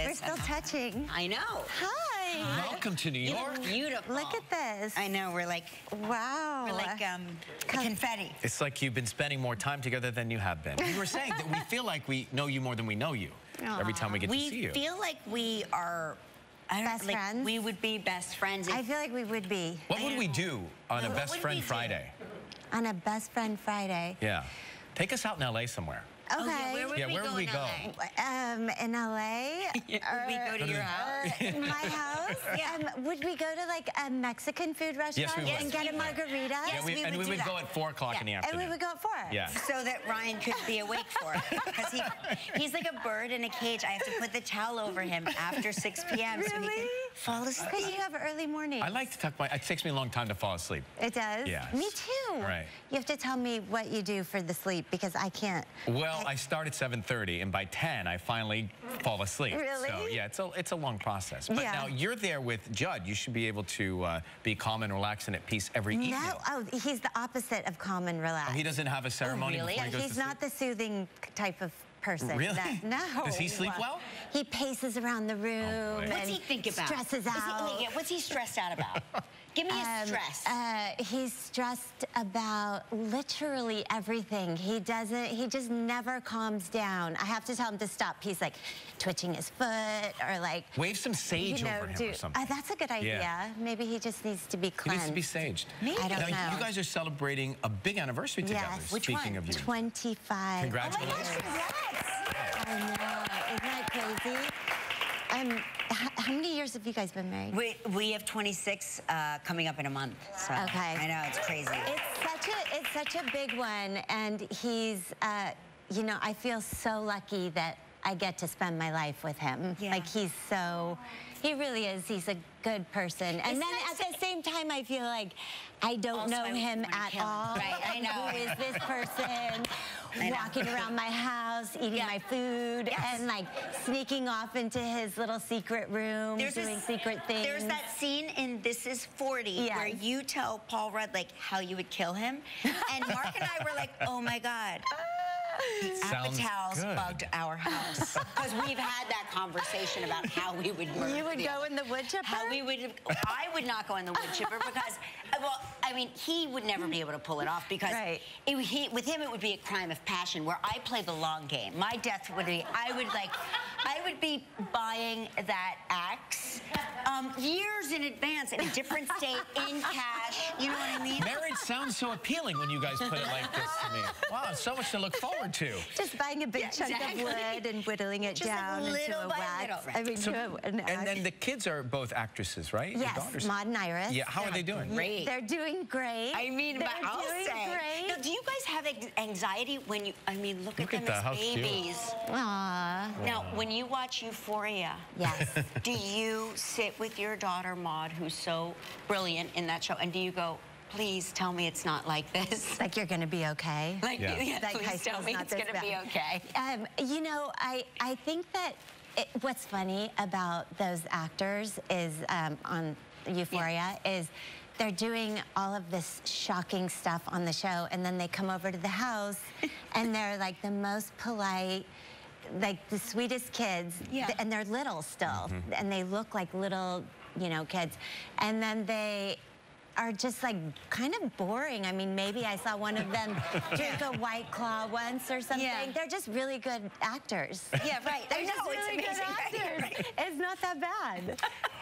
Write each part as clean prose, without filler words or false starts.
this. We're still touching. I know. Hi. Welcome to New York. Beautiful. Look at this. I know. We're like, wow. We're like confetti. It's like you've been spending more time together than you have been. We were saying that we feel like we know you more than we know you. Aww. Every time we get to see you. We feel like we are best friends. We would be best friends. I feel like we would be. What would we do on a Best Friend Friday? On a Best Friend Friday? Yeah. Take us out in LA somewhere. Okay. Oh, yeah, where would we go? In LA? Would we go to your house? In my house? Yeah. Would we go to like a Mexican food restaurant Yes, we would. and get a margarita? Yes, and we would go at 4 o'clock in the afternoon. And we would go at 4. Yeah. So that Ryan could be awake for it. Because he's like a bird in a cage. I have to put the towel over him after 6 p.m. Really? so he can fall asleep. Because you have early mornings. I like to tuck my... It takes me a long time to fall asleep. It does? Yes. Me too. Right. You have to tell me what you do for the sleep because I can't. Well, I start at 7:30, and by 10, I finally fall asleep. Really? So, yeah, it's a long process. But Yeah. now, you're there with Judd. You should be able to be calm and relaxed and at peace every evening. No, oh, he's the opposite of calm and relaxed. Oh, he doesn't have a ceremony really? before he goes He's to sleep? not the soothing type of person. Really? No. Does he sleep well? He paces around the room. boy. What's he think about? Stresses out. What's he stressed out about? Give me a stress. He's stressed about literally everything. He just never calms down. I have to tell him to stop. He's like twitching his foot or like... Wave some sage over him or something. That's a good idea. Yeah. Maybe he just needs to be He cleansed. needs to be saged. Maybe. I don't know. Now, you guys are celebrating a big anniversary together. Yes. Which Speaking one? of you. 25. Congratulations. Oh my gosh, congrats. I know. Isn't that crazy? How many years have you guys been married? We have 26 coming up in a month. So Okay. I know, it's crazy. It's such a big one, and he's, you know, I feel so lucky that I get to spend my life with him. Yeah. Like he really is. He's a good person. And then at the same time, I feel like I don't know him at all. Right, I know. Who is this person? Walking around my house, eating my food, and like sneaking off into his little secret room, doing secret things. There's that scene in This Is 40 where you tell Paul Rudd like how you would kill him, and Mark and I were like, oh my God. The Apatows bugged our house. Because we've had that conversation about how we would murder. You would go in the wood chipper? I would not go in the wood chipper because, well, I mean, he would never be able to pull it off because with him it would be a crime of passion where I play the long game. My death would be, I would be buying that axe years in advance in a different state, in cash, you know what I mean? Marriage sounds so appealing when you guys put it like this to me. Wow, so much to look forward to. Just buying a big chunk of wood and whittling it down into a wax. I mean, and then the kids are both actresses, right? Yes, Mann and Iris. Yeah, how are they doing? Great. They're doing great. I mean, I'll say. Great. Now, do you guys have anxiety when you, I mean, look at them as babies. Aww. Now, when you watch Euphoria, do you sit with your daughter, Maud, who's so brilliant in that show, and do you go, please tell me it's not like this? Like you're going to be okay. Like, please tell me it's going to be okay. You know, I think that what's funny about those actors is on Euphoria is they're doing all of this shocking stuff on the show, and then they come over to the house, and they're like the most polite, like the sweetest kids, and they're little still, and they look like little, you know, kids, and then they are just like kind of boring. I mean, maybe I saw one of them drink a White Claw once or something. They're just really good actors. Yeah, right. They're just it's really amazing. good actors. It's not that bad.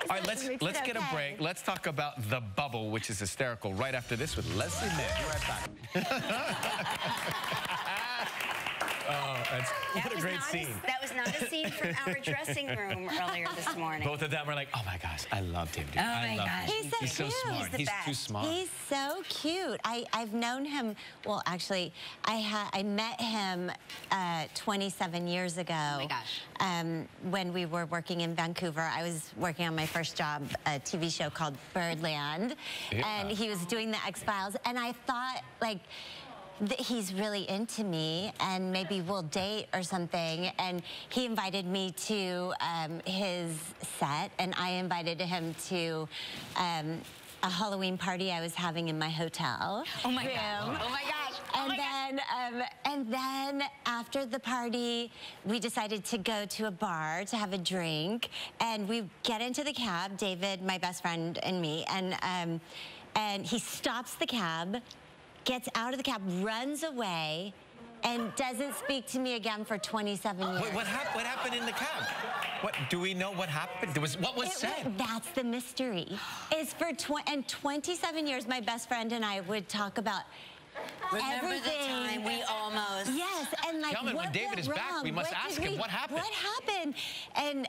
All right, let's get a break. Let's talk about The Bubble, which is hysterical, right after this with Leslie Mann. Be right back. What a great scene. That was not a scene from our dressing room earlier this morning. Both of them were like, oh my gosh, I loved him, dude. Oh my gosh. He's so cute. Smart. He's too smart. He's so cute. I've known him, well, actually, I met him 27 years ago. Oh my gosh. When we were working in Vancouver. I was working on my first job, a TV show called Birdland, and he was doing the X-Files, and I thought, like, he's really into me and maybe we'll date or something, and he invited me to his set, and I invited him to a Halloween party I was having in my hotel room. Oh my gosh. And then after the party, we decided to go to a bar to have a drink, and we get into the cab, David, my best friend, and me, and he stops the cab, gets out of the cab, runs away, and doesn't speak to me again for 27 years. Wait, what happened in the cab? Do we know what happened? What was said? That's the mystery. Is for 27 years, my best friend and I would talk about Remember everything. the time we almost... Yes, and like, Tell me, when David is back, we must ask him what happened. What happened? And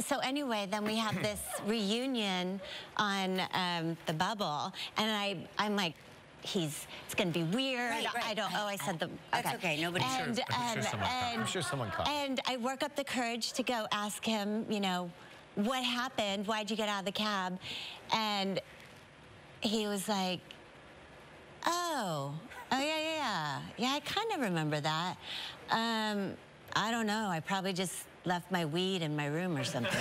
so anyway, then we have this reunion on the bubble, and I'm like, it's going to be weird. Right. I said the... That's okay, nobody... I'm sure someone caught. And I work up the courage to go ask him, you know, what happened? Why'd you get out of the cab? And he was like, oh, yeah, I kind of remember that. I don't know, I probably just left my weed in my room or something.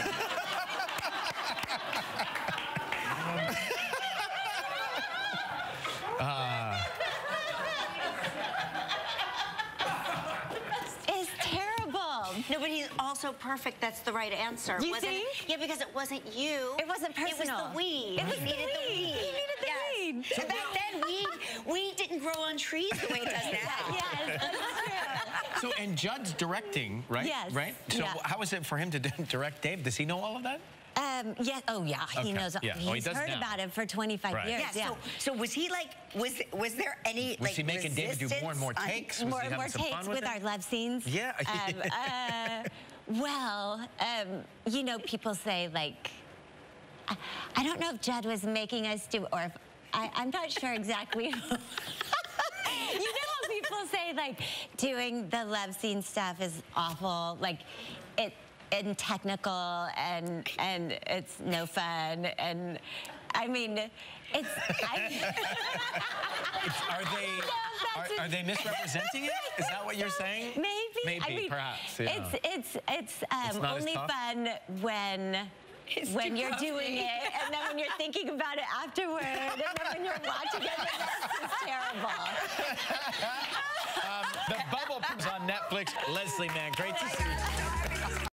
It's terrible. No, but he's also perfect. That's the right answer. You think? Yeah, because it wasn't you. It wasn't personal. It was the weed. It was He needed the weed. He needed the weed. So back then, weed didn't grow on trees the way it does now. Yes, that's true. So, and Judd's directing, right? Yes. Right? So how is it for him to direct Dave? Does he know all of that? Yeah. Oh, yeah. Okay. He knows. Yeah. He's heard about it for 25 years. Yeah. So was he like? Was there any? Was he making David do more and more takes? More and more takes with our love scenes. Yeah. Well, you know, people say like, I don't know if Judd was making us do, or if I'm not sure exactly. You know how people say like doing the love scene stuff is awful, like and technical and it's no fun, and I mean it's are they misrepresenting it? Is that what you're saying? Maybe. I mean, perhaps. Yeah. It's only fun when you're doing it, and then when you're thinking about it afterward, and then when you're watching it, it's terrible. The Bubble is on Netflix. Leslie Mann, great to see you.